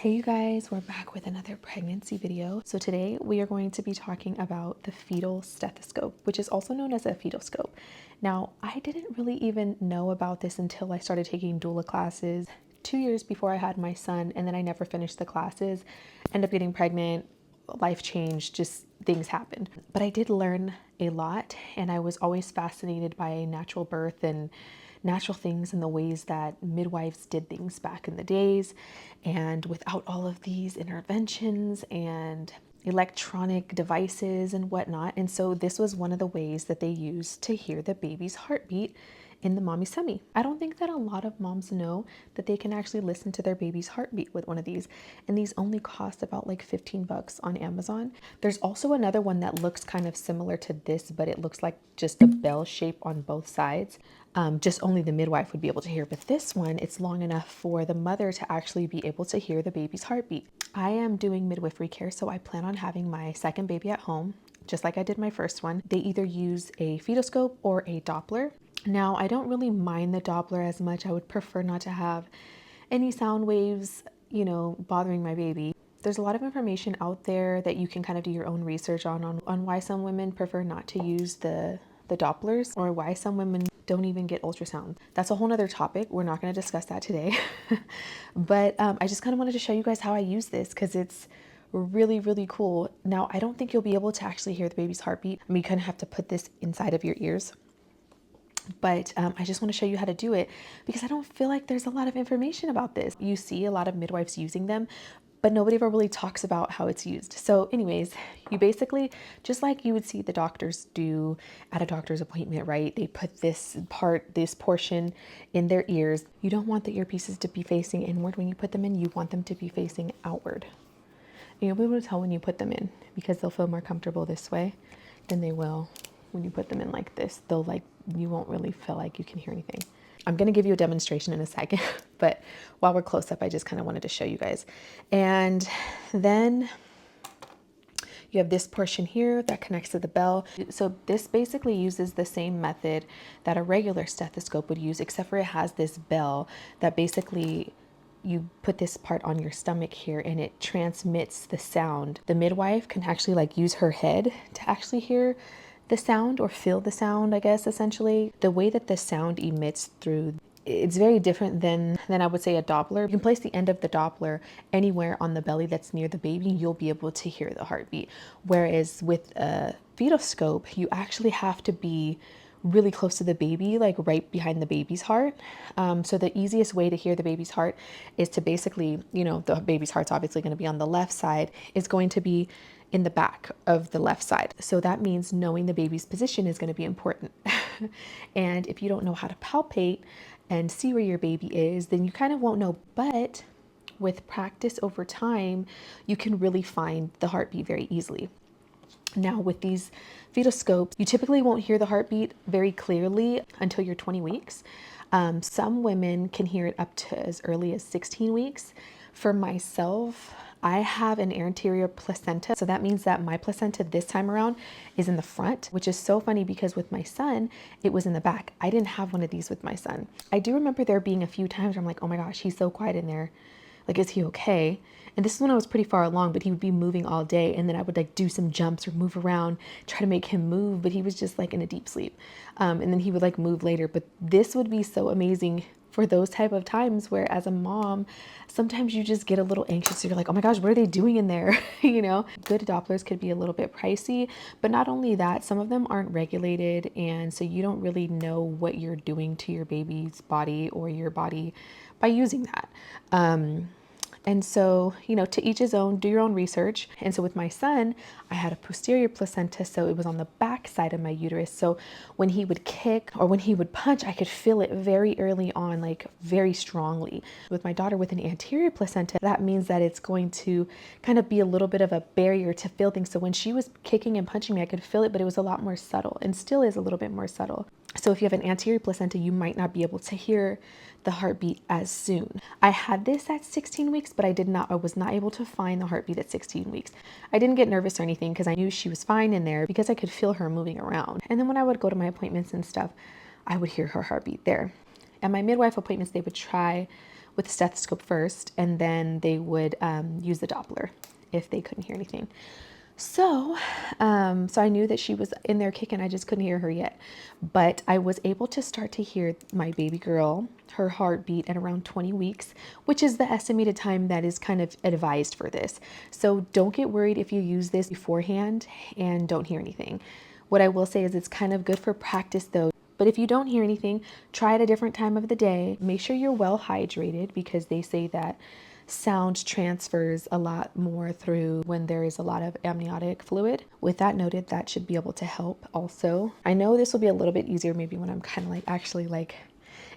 Hey you guys, we're back with another pregnancy video. So today we are going to be talking about the fetal stethoscope, which is also known as a fetoscope. Now, I didn't really even know about this until I started taking doula classes 2 years before I had my son, and then I never finished the classes, ended up getting pregnant, life changed, just things happened. But I did learn a lot, and I was always fascinated by natural birth and natural things and the ways that midwives did things back in the days, and without all of these interventions and electronic devices and whatnot. And so this was one of the ways that they used to hear the baby's heartbeat in the mommy's tummy. I don't think that a lot of moms know that they can actually listen to their baby's heartbeat with one of these, and these only cost about like 15 bucks on Amazon. There's also another one that looks kind of similar to this, but it looks like just a bell shape on both sides. Just only the midwife would be able to hear, but this one, it's long enough for the mother to actually be able to hear the baby's heartbeat. I am doing midwifery care, so I plan on having my second baby at home, just like I did my first one. They either use a fetoscope or a doppler. Now, I don't really mind the doppler as much. I would prefer not to have any sound waves, bothering my baby. There's a lot of information out there that you can kind of do your own research on why some women prefer not to use the dopplers, or why some women don't even get ultrasound. That's a whole nother topic. We're not going to discuss that today. But I just kind of wanted to show you guys how I use this because it's really, really cool. Now, I don't think you'll be able to actually hear the baby's heartbeat. I mean, you kind of have to put this inside of your ears. But I just want to show you how to do it because I don't feel like there's a lot of information about this. You see a lot of midwives using them, but nobody ever really talks about how it's used. So anyways, you basically, just like you would see the doctors do at a doctor's appointment, right? They put this portion in their ears. You don't want the earpieces to be facing inward when you put them in. You want them to be facing outward. And you'll be able to tell when you put them in because they'll feel more comfortable this way than they will when you put them in like this. You won't really feel like you can hear anything. I'm going to give you a demonstration in a second, but while we're close up, I just kind of wanted to show you guys. And then you have this portion here that connects to the bell. So this basically uses the same method that a regular stethoscope would use, except for it has this bell that basically you put this part on your stomach here and it transmits the sound. The midwife can actually use her head to actually hear the sound or feel the sound, I guess, essentially. The way that the sound emits through, it's very different than I would say a doppler. You can place the end of the doppler anywhere on the belly that's near the baby, you'll be able to hear the heartbeat. Whereas with a fetoscope, you actually have to be really close to the baby, like right behind the baby's heart. So the easiest way to hear the baby's heart is to basically, the baby's heart's obviously going to be on the left side, is going to be in the back of the left side. So that means knowing the baby's position is going to be important. And if you don't know how to palpate and see where your baby is, then you kind of won't know. But with practice over time, you can really find the heartbeat very easily. Now, with these fetoscopes, you typically won't hear the heartbeat very clearly until you're 20 weeks. Some women can hear it up to as early as 16 weeks. For myself, I have an anterior placenta. So that means that my placenta this time around is in the front, which is so funny because with my son, it was in the back. I didn't have one of these with my son. I do remember there being a few times where I'm like, oh my gosh, he's so quiet in there. Like, is he okay? And this is when I was pretty far along, but he would be moving all day. And then I would do some jumps or move around, try to make him move, but he was just in a deep sleep. And then he would move later. But this would be so amazing for those type of times where as a mom, sometimes you just get a little anxious. So you're like, oh my gosh, what are they doing in there? Good Dopplers could be a little bit pricey, but not only that, some of them aren't regulated. And so you don't really know what you're doing to your baby's body or your body by using that. And so, to each his own, do your own research. And so with my son, I had a posterior placenta, so it was on the back side of my uterus. So when he would kick or when he would punch, I could feel it very early on, very strongly. With my daughter with an anterior placenta, that means that it's going to kind of be a little bit of a barrier to feel things. So when she was kicking and punching me, I could feel it, but it was a lot more subtle and still is a little bit more subtle. So if you have an anterior placenta, you might not be able to hear the heartbeat as soon. I had this at 16 weeks, but I was not able to find the heartbeat at 16 weeks. I didn't get nervous or anything because I knew she was fine in there because I could feel her moving around. And then when I would go to my appointments and stuff, I would hear her heartbeat there. At my midwife appointments, they would try with the stethoscope first, and then they would use the Doppler if they couldn't hear anything. So I knew that she was in there kicking. I just couldn't hear her yet, but I was able to start to hear my baby girl, her heartbeat at around 20 weeks, which is the estimated time that is kind of advised for this. So don't get worried if you use this beforehand and don't hear anything. What I will say is it's kind of good for practice though. But if you don't hear anything, try at a different time of the day. Make sure you're well hydrated, because they say that sound transfers a lot more through when there is a lot of amniotic fluid. With that noted, that should be able to help also. I know this will be a little bit easier maybe when I'm kind of like actually like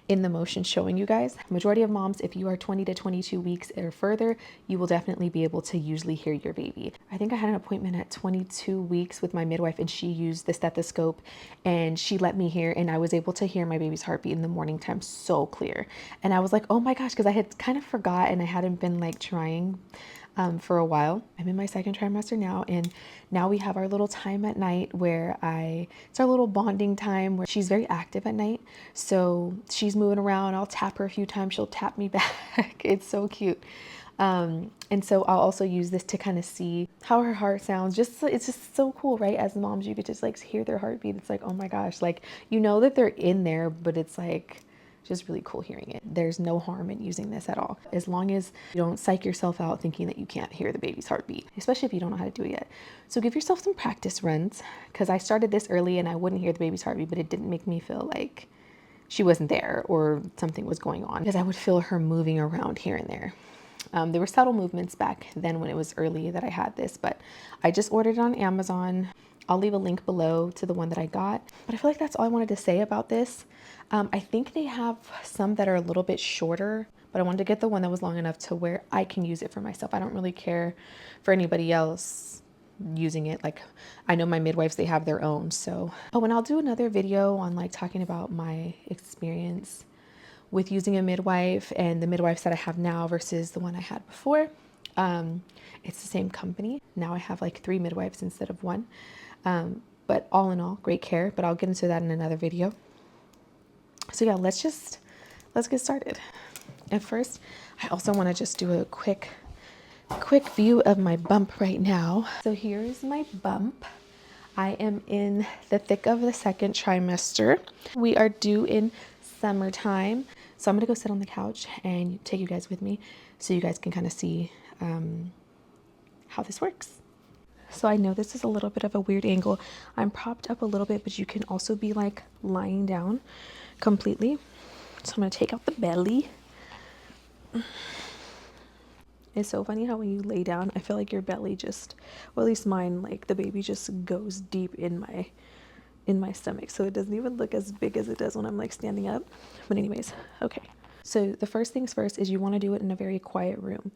in the motion showing you guys. Majority of moms, if you are 20 to 22 weeks or further, you will definitely be able to usually hear your baby. I think I had an appointment at 22 weeks with my midwife, and she used the stethoscope and she let me hear, and I was able to hear my baby's heartbeat in the morning time so clear. And I was like, oh my gosh, because I had kind of forgot and I hadn't been like trying for a while. I'm in my second trimester now, and now we have our little time at night where it's our little bonding time where she's very active at night. So she's moving around. I'll tap her a few times. She'll tap me back. It's so cute. And so I'll also use this to kind of see how her heart sounds. It's just so cool, right? As moms, you could just like hear their heartbeat. It's like, oh my gosh, like, you know that they're in there, but it's like just really cool hearing it. There's no harm in using this at all, as long as you don't psych yourself out thinking that you can't hear the baby's heartbeat, especially if you don't know how to do it yet. So give yourself some practice runs, because I started this early and I wouldn't hear the baby's heartbeat, but it didn't make me feel like she wasn't there or something was going on, because I would feel her moving around here and there. There were subtle movements back then when it was early that I had this, but I just ordered it on Amazon. I'll leave a link below to the one that I got. But I feel like that's all I wanted to say about this. I think they have some that are a little bit shorter, but I wanted to get the one that was long enough to where I can use it for myself. I don't really care for anybody else using it. Like, I know my midwives, they have their own. So, oh, and I'll do another video on like talking about my experience with using a midwife and the midwives that I have now versus the one I had before. It's the same company. Now I have like 3 midwives instead of 1. But all in all, great care, but I'll get into that in another video. So yeah, let's get started. At first, I also want to just do a quick view of my bump right now. So here's my bump. I am in the thick of the second trimester. We are due in summertime. So I'm gonna go sit on the couch and take you guys with me so you guys can kind of see how this works. So I know this is a little bit of a weird angle. I'm propped up a little bit, but you can also be like lying down completely. So I'm gonna take out the belly. It's so funny how when you lay down, I feel like your belly just, well, at least mine, like the baby just goes deep in my stomach. So it doesn't even look as big as it does when I'm like standing up. But anyways, okay. So the first things first is you want to do it in a very quiet room.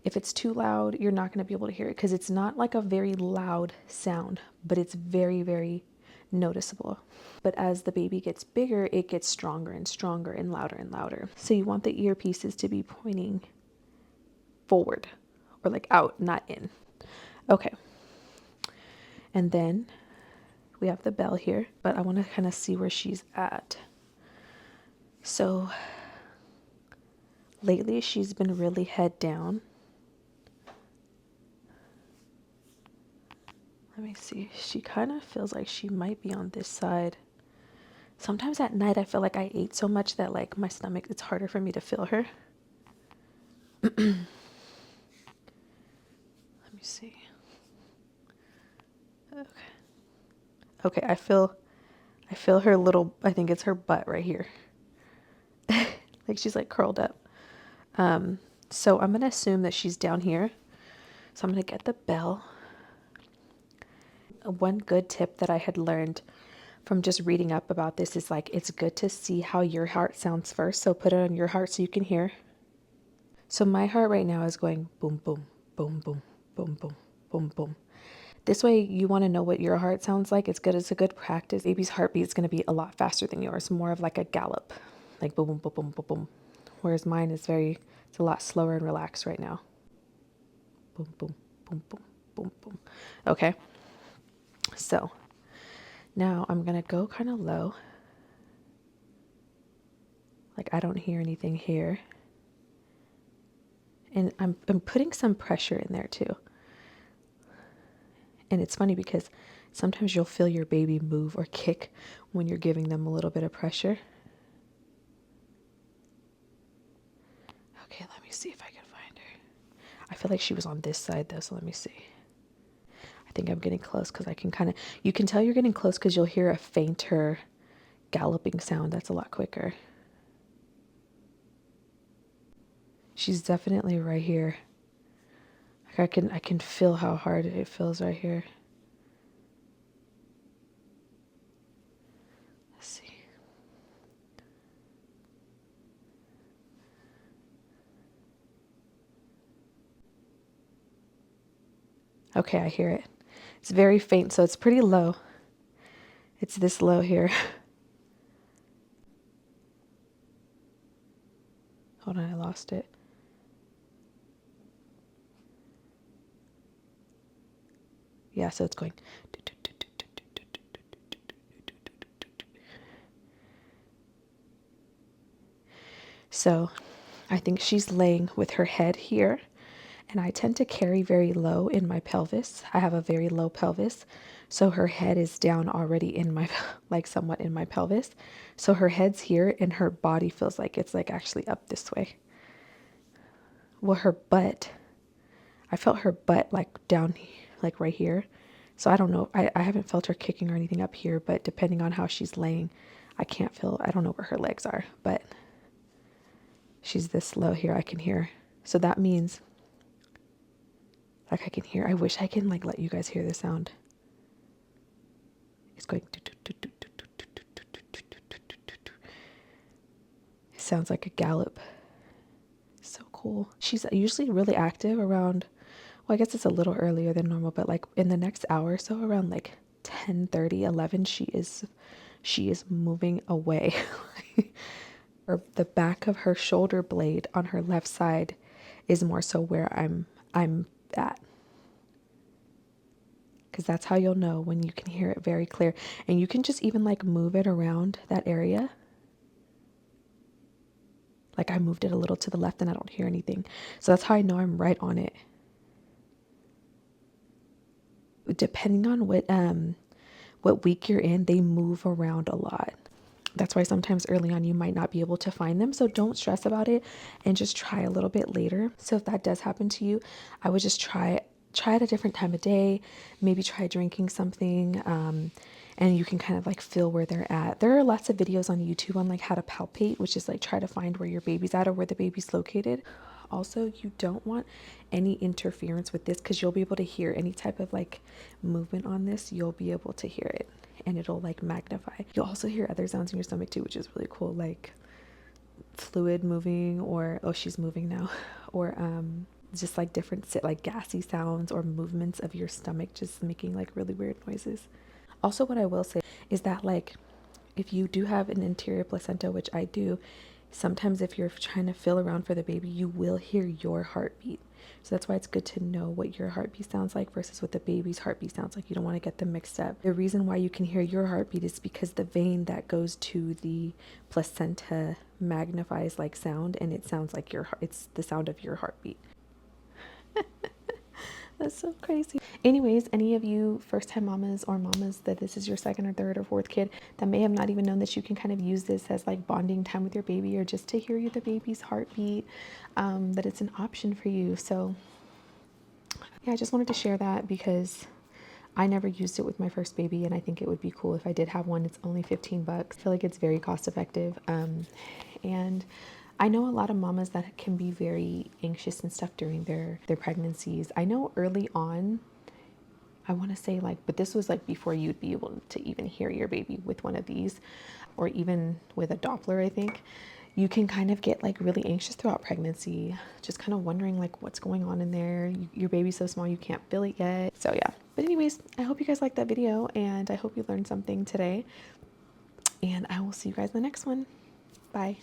If it's too loud, you're not going to be able to hear it, because it's not like a very loud sound, but it's very, very noticeable. But as the baby gets bigger, it gets stronger and stronger and louder. So you want the earpieces to be pointing forward or like out, not in. Okay. And then we have the bell here, but I want to kind of see where she's at. So lately she's been really head down. Let me see. She kind of feels like she might be on this side. Sometimes at night I feel like I ate so much that like my stomach, it's harder for me to feel her. Let me see. Okay. Okay, I feel her little, I think it's her butt right here. Like she's like curled up. So I'm going to assume that she's down here. So I'm going to get the bell. One good tip that I had learned from just reading up about this is like, it's good to see how your heart sounds first. So put it on your heart so you can hear. So my heart right now is going boom, boom, boom, boom, boom, boom, boom, boom. This way you want to know what your heart sounds like. It's good. It's a good practice. Baby's heartbeat is going to be a lot faster than yours. More of like a gallop, like boom, boom, boom, boom, boom, boom. Whereas mine is it's a lot slower and relaxed right now. Boom, boom, boom, boom, boom, boom. Okay. So now I'm going to go kind of low. Like I don't hear anything here. And I'm putting some pressure in there too. And it's funny because sometimes you'll feel your baby move or kick when you're giving them a little bit of pressure. Okay, let me see if I can find her. I feel like she was on this side though, so let me see. I think I'm getting close because I can kind of, you can tell you're getting close because you'll hear a fainter galloping sound that's a lot quicker. She's definitely right here. Like I can feel how hard it feels right here. Let's see. Okay, I hear it. It's very faint, so it's pretty low. It's this low here. Hold on, I lost it. Yeah, so it's going. So I think she's laying with her head here, and I tend to carry very low in my pelvis. I have a very low pelvis, so her head is down already in my, like somewhat in my pelvis. So her head's here and her body feels like it's like actually up this way. Well, her butt, I felt her butt like down, like right here. So I don't know, I haven't felt her kicking or anything up here, but depending on how she's laying, I can't feel, I don't know where her legs are, but she's this low here, I can hear. So that means, like I can hear, I wish I can like let you guys hear the sound. It's going. It sounds like a gallop. So cool. She's usually really active around, well, I guess it's a little earlier than normal, but like in the next hour or so, around like 10:30, 11, she is moving away. Or the back of her shoulder blade on her left side is more so where I'm at. Because that's how you'll know when you can hear it very clear. And you can just even like move it around that area. Like I moved it a little to the left and I don't hear anything. So that's how I know I'm right on it. Depending on what week you're in, they move around a lot. That's why sometimes early on you might not be able to find them. So don't stress about it and just try a little bit later. So if that does happen to you, I would just try at a different time of day, maybe try drinking something, and you can kind of like feel where they're at. There are lots of videos on YouTube on like how to palpate, which is like try to find where your baby's at or where the baby's located. Also, you don't want any interference with this because you'll be able to hear any type of like movement on this. You'll be able to hear it and it'll like magnify. You'll also hear other sounds in your stomach too, which is really cool, like fluid moving, or oh, she's moving now, or just like different like gassy sounds or movements of your stomach just making like really weird noises. Also, what I will say is that like if you do have an interior placenta, which I do, sometimes if you're trying to feel around for the baby, you will hear your heartbeat. So that's why it's good to know what your heartbeat sounds like versus what the baby's heartbeat sounds like. You don't want to get them mixed up. The reason why you can hear your heartbeat is because the vein that goes to the placenta magnifies like sound, and it sounds like it's the sound of your heartbeat. That's so crazy. Anyways, any of you first-time mamas or mamas that this is your second or third or fourth kid that may have not even known that you can kind of use this as like bonding time with your baby or just to hear the baby's heartbeat, that it's an option for you. So yeah, I just wanted to share that because I never used it with my first baby, and I think it would be cool if I did have one. It's only $15. I feel like it's very cost effective. And I know a lot of mamas that can be very anxious and stuff during their pregnancies. I know early on, I want to say like, but this was like before you'd be able to even hear your baby with one of these, or even with a Doppler, I think. You can kind of get like really anxious throughout pregnancy, just kind of wondering like what's going on in there. Your baby's so small, you can't feel it yet. So yeah, but anyways, I hope you guys liked that video and I hope you learned something today, and I will see you guys in the next one. Bye.